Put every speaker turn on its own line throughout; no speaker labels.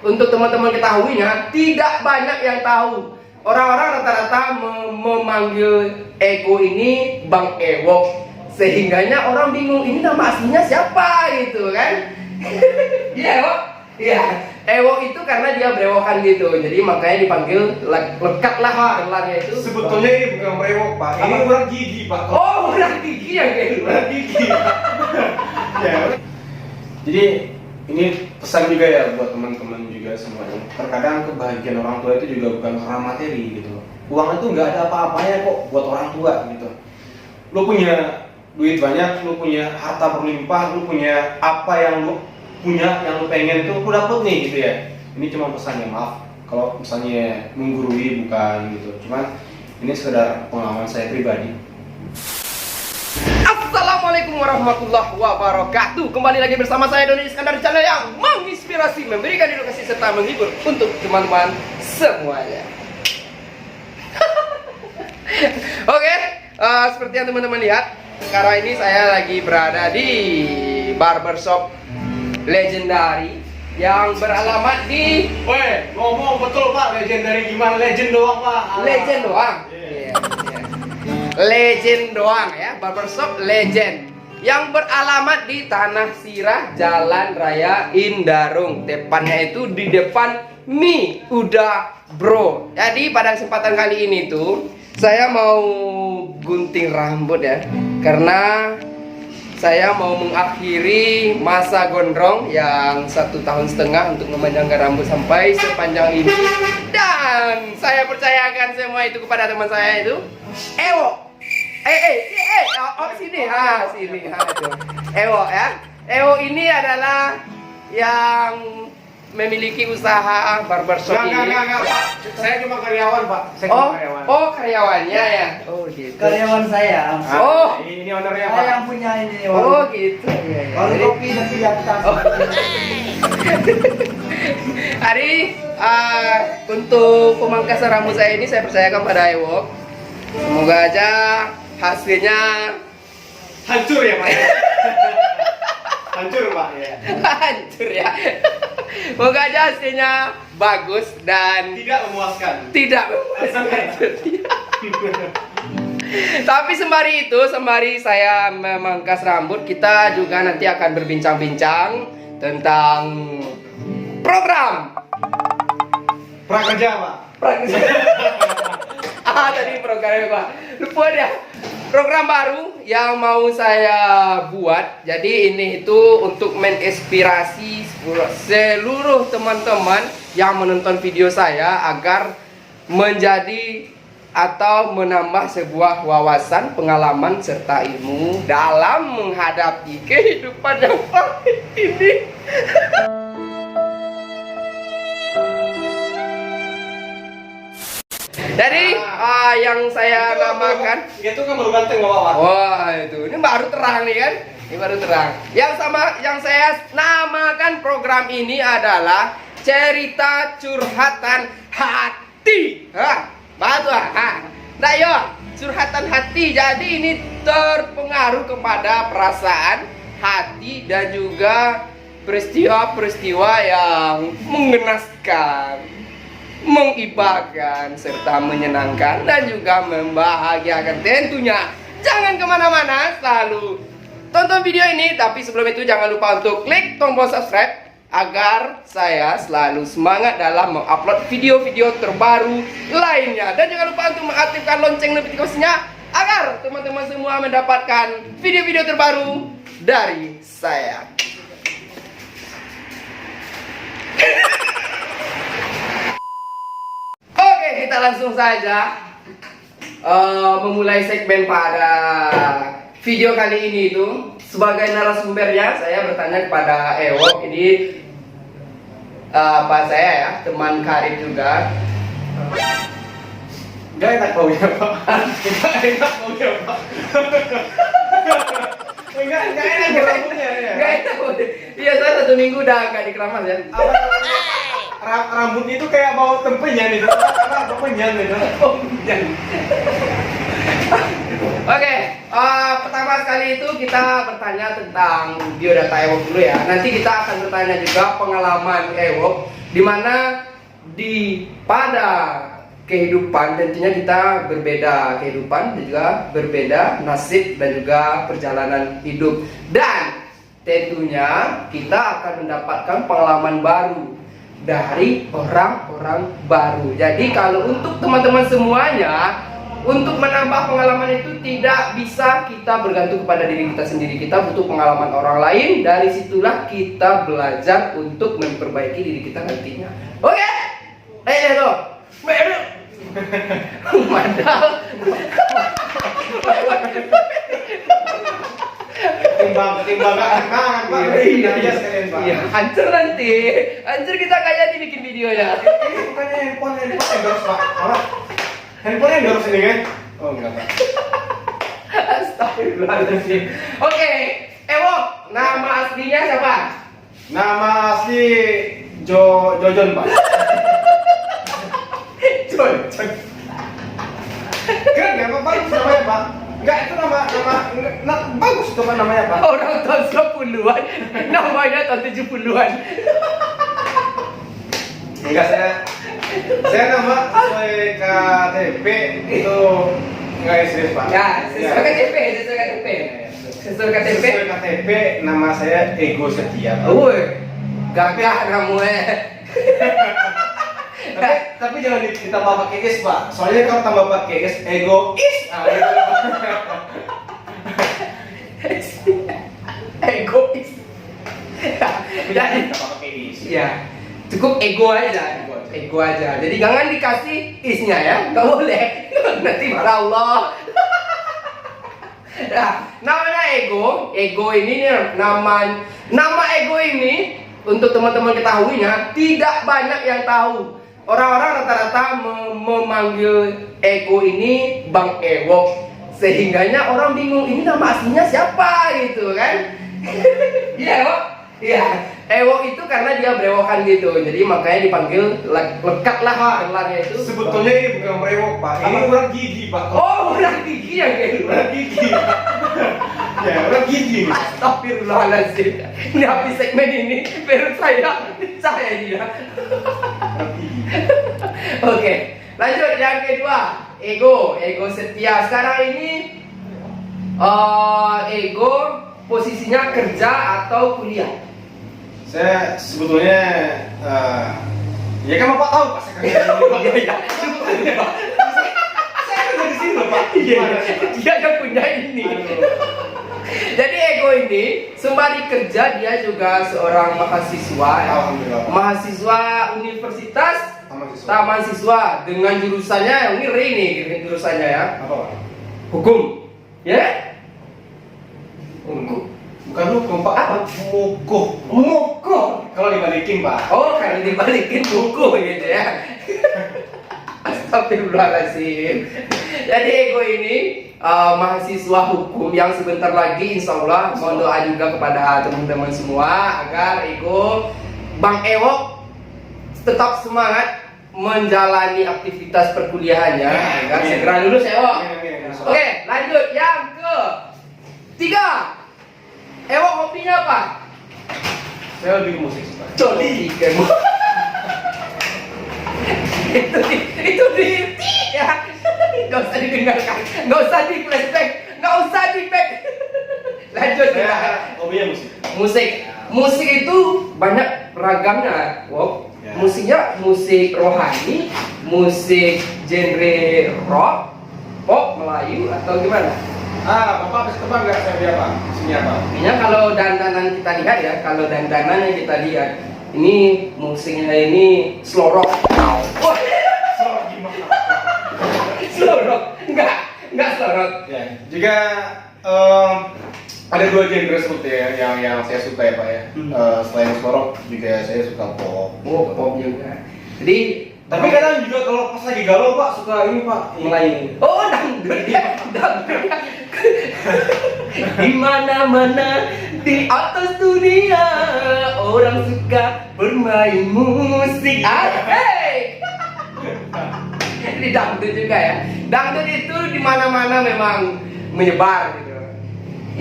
untuk teman-teman ketahuinya, tidak banyak yang tahu. Orang-orang rata-rata memanggil Ego ini Bang Ewok, sehingganya orang bingung ini nama aslinya siapa gitu kan. Iya Ewok? Iya, Ewok itu karena dia berewokan gitu, jadi makanya dipanggil lekat lah gelarnya itu.
Sebetulnya ini bukan berewok Pak, ini urat gigi Pak.
Oh, urat gigi yang kayak gitu.
Urat gigi. Ya. Jadi ini pesan juga ya buat teman-teman juga semuanya. Terkadang kebahagiaan orang tua itu juga bukan karena materi gitu. Uang itu nggak ada apa-apanya kok buat orang tua gitu. Lu punya duit banyak, lu punya harta berlimpah, lu punya apa yang lu punya, yang lu pengen tuh lu dapet nih gitu ya. Ini cuma pesannya, maaf kalau misalnya menggurui bukan gitu. Cuman ini sekedar pengalaman saya pribadi.
Assalamualaikum warahmatullahi wabarakatuh. Kembali lagi bersama saya Doni Iskandar, channel yang menginspirasi, memberikan edukasi serta menghibur untuk teman-teman semuanya. Oke, seperti yang teman-teman lihat, sekarang ini saya lagi berada di barbershop legendary yang beralamat di...
Weh, ngomong betul Pak, legendary gimana? Legend doang Pak.
Legend doang. Legend doang ya, barbershop legend yang beralamat di Tanah Sirah, Jalan Raya Indarung. Depannya itu di depan Mi Uda Bro. Jadi pada kesempatan kali ini tuh saya mau gunting rambut ya, karena saya mau mengakhiri masa gondrong yang 1,5 tahun untuk memanjangkan rambut sampai sepanjang ini. Dan saya percayakan semua itu kepada teman saya itu, Ewo. Sini, sini, itu. Ewo ya. Ewo ini adalah yang memiliki usaha barbershop ini.
Enggak, Pak. Saya cuma karyawan, Pak. Saya cuma karyawan.
Oh, karyawannya ya. Oh, gitu.
Karyawan saya.
Oh,
ini ownernya,
Saya
Pak.
yang punya ini.
Oh, gitu. Iya, iya.
Baru kopi tapi di atas.
Oh. Hari untuk pemangkasan rambut saya ini saya percayakan pada Ewok. Semoga aja hasilnya
Hancur ya, Pak. Hancur, Pak ya.
hancur ya. Semoga aja hasilnya bagus dan
Tidak memuaskan.
tidak memuaskan. Tapi sembari saya memangkas rambut, kita juga nanti akan berbincang-bincang tentang program
Prakerja, Pak.
tadi programnya Pak, lupa dia. Program baru yang mau saya buat. Jadi ini itu untuk menginspirasi seluruh teman-teman yang menonton video saya agar menjadi atau menambah sebuah wawasan, pengalaman serta ilmu dalam menghadapi kehidupan yang pahit ini. Jadi yang saya namakan
itu kan baru ganteng nggak apa-apa.
wah itu, ini baru terang nih kan? Ini baru terang. Yang saya namakan program ini adalah cerita curhatan hati. Batu nah yo, curhatan hati. Jadi ini terpengaruh kepada perasaan, hati dan juga peristiwa-peristiwa yang mengenaskan, mengibakan serta menyenangkan dan juga membahagiakan tentunya. Jangan kemana-mana, selalu tonton video ini. Tapi sebelum itu jangan lupa untuk klik tombol subscribe agar saya selalu semangat dalam mengupload video-video terbaru lainnya. Dan jangan lupa untuk mengaktifkan lonceng notifikasinya agar teman-teman semua mendapatkan video-video terbaru dari saya. Kita langsung saja memulai segmen pada video kali ini itu. Sebagai narasumbernya saya bertanya kepada Ewok. Ini apa saya ya, teman karib juga.
Gak enak baunya, Pak. Gak enak baunya, Pak. Enggak enak rambutnya ya.
Gak enak. Iya, saya 1 minggu udah gak dikeramas ya.
Apa rambut itu kayak bau tempenyan itu. Apa tempenyan itu?
Oke, pertama sekali itu kita bertanya tentang biodata Ewok dulu ya. Nanti kita akan bertanya juga pengalaman Ewok Dimana pada kehidupan tentunya kita berbeda kehidupan dan juga berbeda nasib dan juga perjalanan hidup, dan tentunya kita akan mendapatkan pengalaman baru dari orang-orang baru. Jadi kalau untuk teman-teman semuanya, untuk menambah pengalaman itu tidak bisa kita bergantung kepada diri kita sendiri. Kita butuh pengalaman orang lain. Dari situlah kita belajar untuk memperbaiki diri kita nantinya. Oke? Tuh. Madal.
Timbang kangen Pak. Iya sekalian Pak.
Iya, hancur nanti. Hancur kita kayak ini bikin videonya.
Ini bukannya handphone endorse Pak. Malah handphone endorse ini kan? Oh enggak Pak.
Astagfirullahaladzim. Oke, Ewo, nama aslinya siapa?
Nama asli Jojon Pak.
Jojon.
Keren nggak Pak? Bagus namanya Pak. Enggak, itu nama bagus itu Pak namanya Pak.
Orang tahun 10-an, namanya tahun 70-an.
Enggak, saya nama sesuai KTP itu enggak serius Pak.
Ya, sesuai KTP. Sesuai KTP.
Sesuai KTP nama saya Ego Setia Pak.
Woi, gagah namanya.
Tapi jangan ditambah pakai is Pak. Soalnya kalau tambah pakai is egois.
Egois. Jadi,
Tambah pakai is.
ya, cukup ego aja. Ego aja. Jadi jangan dikasih isnya ya, nggak boleh. Nanti marah Allah. Nah, namanya ego. Ego ini nih, nama ego ini untuk teman-teman ketahuinya tidak banyak yang tahu. Orang-orang rata-rata memanggil ego ini Bang Ewok, sehingganya orang bingung ini nama aslinya siapa gitu kan? Iya, Ewok. Iya, Ewok itu karena dia berewokan gitu, jadi makanya dipanggil lekat lah gelarnya itu.
Sebetulnya ini bukan brewok Pak. Ini urat gigi Pak.
Oh, udah gigi yang kayak gitu.
Urat gigi. Ya, urat gigi.
Astagfirullahaladzim. Ini habis segmen ini, perut saya dia.
Urat gigi.
Oke, lanjut yang kedua, ego setia. Sekarang ini ego posisinya kerja atau kuliah?
Saya sebetulnya ya kan Bapak tahu Pak saya kerja di sini, Pak.
Iya.
Saya kerja di sini loh Pak.
Iya, dia ada punya ini. Jadi ego ini sembari kerja dia juga seorang mahasiswa ya.
Alhamdulillah.
Mahasiswa Universitas Taman Siswa dengan jurusannya yang ngeri nih jurusannya ya.
Apa Pak?
Hukum. Ya?
Hukum. Bukan hukum Pak.
Apa?
Mukuh. Kalau dibalikin Pak.
Oh, kalau dibalikin buku gitu ya. Astagfirullahaladzim. Jadi ego ini mahasiswa hukum yang sebentar lagi insya Allah mohon doa juga kepada teman-teman semua agar ego Bang Ewok tetap semangat menjalani aktivitas perkuliahannya agar segera lulus Ewok. Oke, lanjut yang ke 3. Ewok hobinya apa?
Saya lebih ke musik Pak.
Joli kan. itu di ya. Gak usah didengarkan, gak usah di flashback, gak usah di back. Lanjut kita.
Hobinya musik.
Musik itu banyak ragamnya. Wow.
Ya.
Musiknya musik rohani, musik genre rock, pop Melayu atau gimana?
Bapak bisa tebak nggak saya apa? Musiknya apa?
Intinya kalau dandanan kita lihat ya, kalau dandanan yang kita lihat, ini musiknya ini slow rock. Oh.
Slow gimana?
Slow rock, enggak slow rock.
Ya, juga ada 2 genre seperti yang saya suka ya Pak ya. Selain slow rock juga saya suka pop.
Oh, pop juga. Jadi
Tapi kadang juga kalau pas lagi galau Pak suka ini Pak Melayu.
oh, dangdut ya, dangdut. Di mana-mana di atas dunia orang suka bermain musik. Hey! Di dangdut juga ya. Dangdut itu di mana-mana memang menyebar gitu.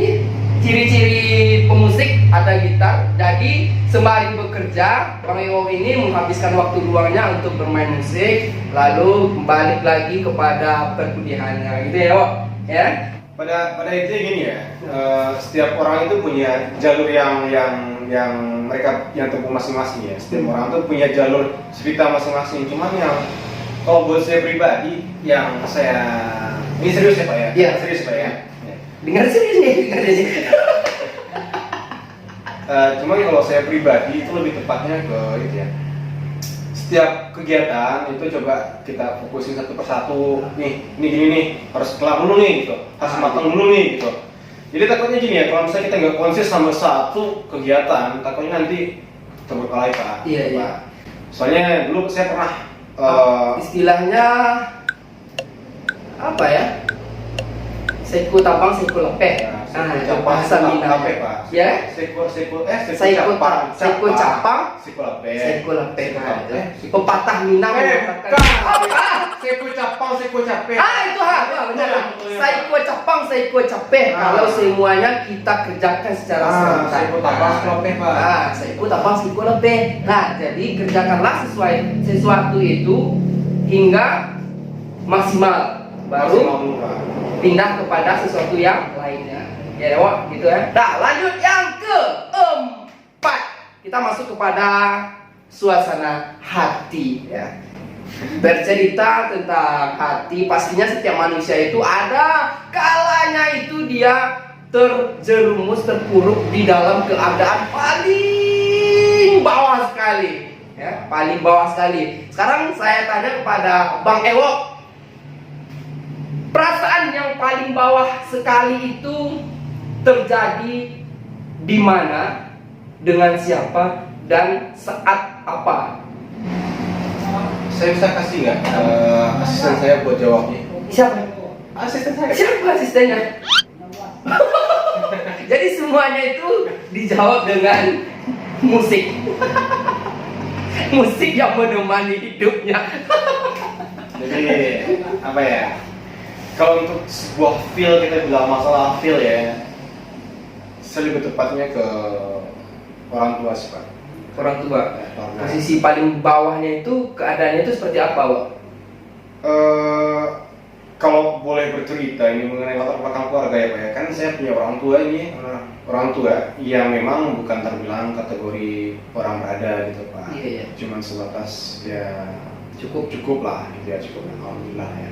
Ih, ciri-ciri pemusik ada gitar. Jadi sembari bekerja, Bang Ewok ini menghabiskan waktu luangnya untuk bermain musik, lalu balik lagi kepada perkuliahannya, gitu ya, Wok? Ya?
Pada intinya gini ya, setiap orang itu punya jalur yang mereka yang tempuh masing-masing ya. Setiap orang itu punya jalur cerita masing-masing. Cuman yang kalau buat saya pribadi, yang saya ini serius ya Pak ya?
Iya.
Serius Pak ya?
Dengar serius nih, dengar serius.
Cuman kalau saya pribadi itu lebih tepatnya ke itu ya. Setiap kegiatan itu coba kita fokusin satu persatu. Nih, ini gini nih, harus kelar dulu nih gitu, harus matang dulu nih gitu. Jadi takutnya gini ya, kalau misalnya kita nggak konsis sama satu kegiatan, takutnya nanti terbengkalai Pak.
Iya,
Pak.
iya.
Soalnya dulu saya pernah
istilahnya apa ya? Seko tabang, seko lepek. Itu bahasa Minang. Ya?
Seko
Seko capang, seko
lepek.
seko lepek. Pepatah Minang mengatakan
Seko capang, seko capek.
itu benar. Seko capang, seko capek. Kalau semuanya kita kerjakan secara serentak.
Seko tabang, seko lepek Pak.
Seko tabang, seko lepek. Nah, jadi kerjakanlah sesuatu itu hingga maksimal. Baru pindah kepada sesuatu yang lainnya. Ya, Wak, gitu ya. Nah, lanjut yang keempat. Kita masuk kepada suasana hati ya. Bercerita tentang hati, pastinya setiap manusia itu ada kalanya itu dia terjerumus, terpuruk di dalam keadaan paling bawah sekali ya, paling bawah sekali. Sekarang saya tanya kepada Bang Ewok, perasaan yang paling bawah sekali itu terjadi di mana, dengan siapa, dan saat apa?
Saya bisa kasih nggak asisten saya buat jawabnya?
Siapa?
Asisten saya.
Siapa asistennya? Jadi semuanya itu dijawab dengan musik. Musik yang menemani hidupnya.
Jadi apa ya? Kalau untuk sebuah feel, kita bilang masalah feel ya, saya lebih tepatnya ke orang tua sih Pak.
Orang tua. Posisi paling bawahnya itu keadaannya itu seperti apa, Wak?
Kalau boleh bercerita ini mengenai latar belakang keluarga ya Pak ya, kan saya punya orang tua ini, orang tua yang memang bukan terbilang kategori orang berada gitu Pak.
Iya, iya.
Cuman sebatas ya cukup lah gitu ya, cukup alhamdulillah ya.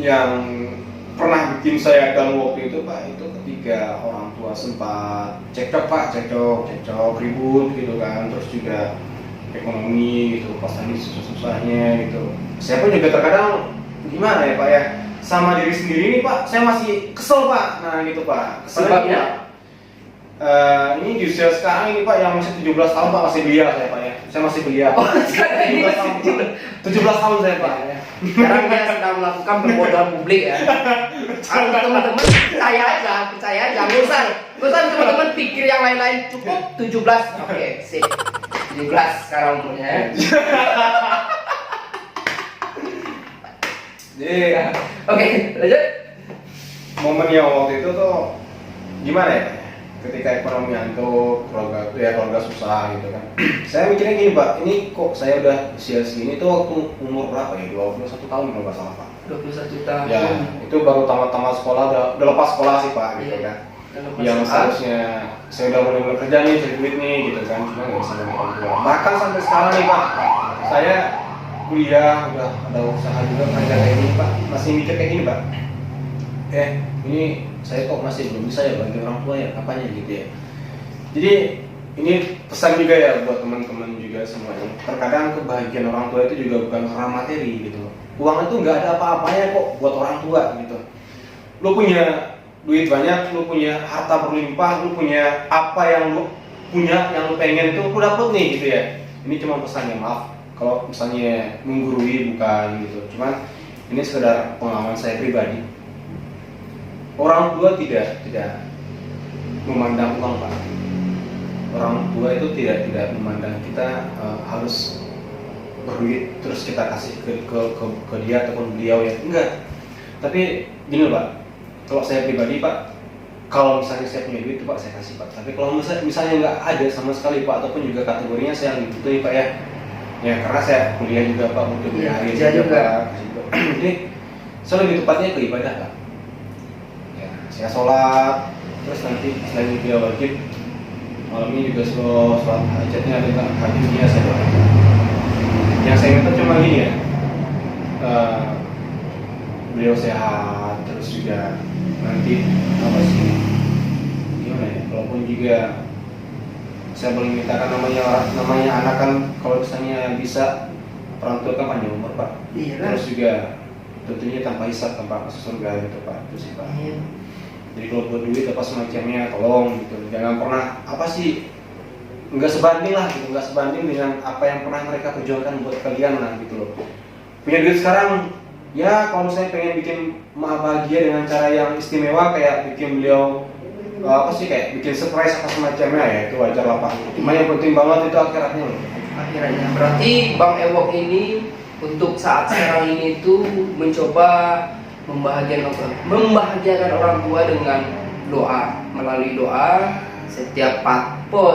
Yang pernah bikin saya down waktu itu Pak, itu ketika orang tua sempat cekcok Pak, cekcok ribut gitu kan, terus juga ekonomi gitu, pas lagi susah-susahnya gitu. Saya pun juga terkadang gimana ya Pak ya, sama diri sendiri nih Pak, saya masih kesel Pak. Nah gitu Pak,
Sebabnya?
Ini di usia sekarang ini Pak, yang masih 17 tahun Pak, masih belia saya Pak ya. Saya masih belia.
Oh, sekarang ini masih
17 tahun saya Pak.
Sekarang dia sedang melakukan perbodohan publik ya. Teman-teman percaya aja, nggak usah teman-teman pikir yang lain-lain, cukup 17. Oke, sip. 17 sekarang umurnya ya.
Jadi
Oke, lanjut.
momen yang waktu itu tuh gimana ya? Ketika ekonomi hancur, keluarga susah gitu kan. Saya mikirnya gini Pak, ini kok saya udah usia segini tuh waktu umur berapa ya? 21 tahun kalau nggak salah Pak.
21 tahun.
Ya, itu baru tamat sekolah, udah lepas sekolah sih Pak gitu kan. Yang seharusnya saya udah mulai kerja nih, cari duit nih gitu kan, cuma nggak bisa dengan orang tua. Bahkan sampai sekarang nih Pak, saya kuliah udah ada usaha juga kerja kayak gini Pak, masih mikir kayak gini Pak. Ini saya kok masih belum bisa ya bantu orang tua ya, apanya gitu ya. Jadi ini pesan juga ya buat teman-teman juga semuanya. Terkadang kebahagiaan orang tua itu juga bukan karena materi gitu. Uang itu nggak ada apa-apanya kok buat orang tua gitu. Lu punya duit banyak, lu punya harta berlimpah, lu punya apa yang lu punya, yang lu pengen itu lu dapet nih gitu ya. Ini cuma pesannya, maaf kalau misalnya menggurui, bukan gitu. Cuman ini sekedar pengalaman saya pribadi. Orang tua tidak memandang uang Pak. Orang tua itu tidak memandang kita harus berduit terus kita kasih ke dia ataupun beliau ya, enggak. Tapi gini Pak, kalau saya pribadi Pak, kalau misalnya saya punya duit tuh Pak saya kasih Pak. Tapi kalau misalnya nggak ada sama sekali Pak, ataupun juga kategorinya saya yang dibutuhin Pak ya. Ya karena saya kuliah juga Pak, untuk
Iya,
hari
kerja juga.
Pak. Jadi saya lebih tepatnya ke ibadah Pak. Ya, saya sholat, terus nanti selain dia wajib malam ini juga sholat hajatnya dengan hadisnya saya doakan. Yang saya minta cuma gini ya, beliau sehat, terus juga nanti apa sih gimana ya, walaupun juga saya boleh mintakan namanya anak kan, kalau misalnya bisa orang tua kan panjang umur Pak.
Iya kan?
Terus juga tentunya tanpa hisab, tanpa masuk surga gitu Pak, itu sih Pak.
Iya.
Jadi kalau buat duit apa semacamnya tolong gitu, jangan pernah apa sih, nggak sebanding lah gitu, nggak sebanding dengan apa yang pernah mereka perjuangkan buat kalian lah gitu loh. Punya duit sekarang ya, kalau saya pengen bikin emak bahagia dengan cara yang istimewa kayak bikin beliau apa sih, kayak bikin surprise apa semacamnya ya, itu wajar lah Pak. Cuma yang penting banget itu akhiratnya loh.
Akhirnya berarti Bang Ewok ini untuk saat sekarang ini tuh mencoba membahagiakan orang tua dengan doa, melalui doa. Setiap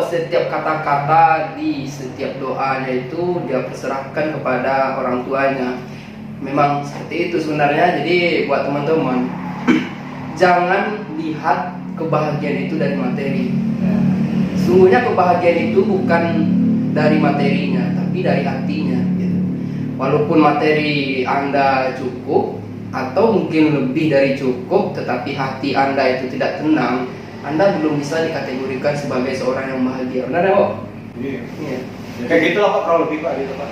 setiap kata-kata di setiap doanya itu dia perserahkan kepada orang tuanya. Memang seperti itu sebenarnya. Jadi buat teman-teman jangan lihat kebahagiaan itu dari materi. Sungguhnya kebahagiaan itu bukan dari materinya, tapi dari hatinya gitu. Walaupun materi Anda cukup atau mungkin lebih dari cukup, tetapi hati Anda itu tidak tenang, Anda belum bisa dikategorikan sebagai seorang yang bahagia. Benar ya, Pak?
Iya.
Iya.
Ya, kayak gitu lah Pak, kalau lebih Pak gitu Pak.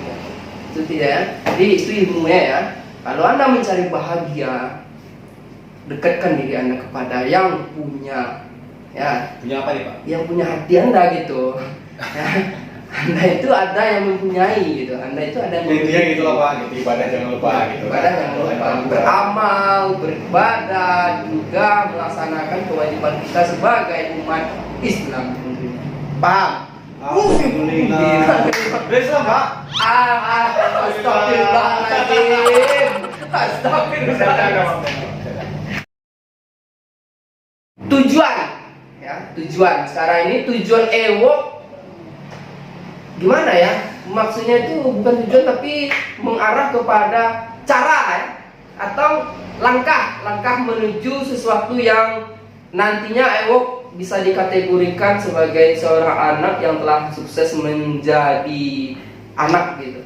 Itu tidak ya. Jadi itu ilmunya ya. Kalau Anda mencari bahagia, dekatkan diri Anda kepada yang punya, ya,
Punya apa nih Pak?
yang punya hati Anda gitu. Ya. Anda itu ada yang mempunyai gitu. Anda itu ada yang
Intinya gitu lah Pak, gitu, ibadah jangan lupa gitu.
Ibadah jangan lupa, beramal, beribadah, juga melaksanakan kewajiban kita sebagai umat Islam tentunya. Paham?
Alhamdulillah. Bisa Pak?
Astagfirullahaladzim. Astagfirullahaladzim. Tujuan, ya, tujuan. Sekarang ini tujuan Ewok gimana ya? Maksudnya itu bukan tujuan tapi mengarah kepada cara ya, atau langkah menuju sesuatu yang nantinya Ewok bisa dikategorikan sebagai seorang anak yang telah sukses menjadi anak gitu.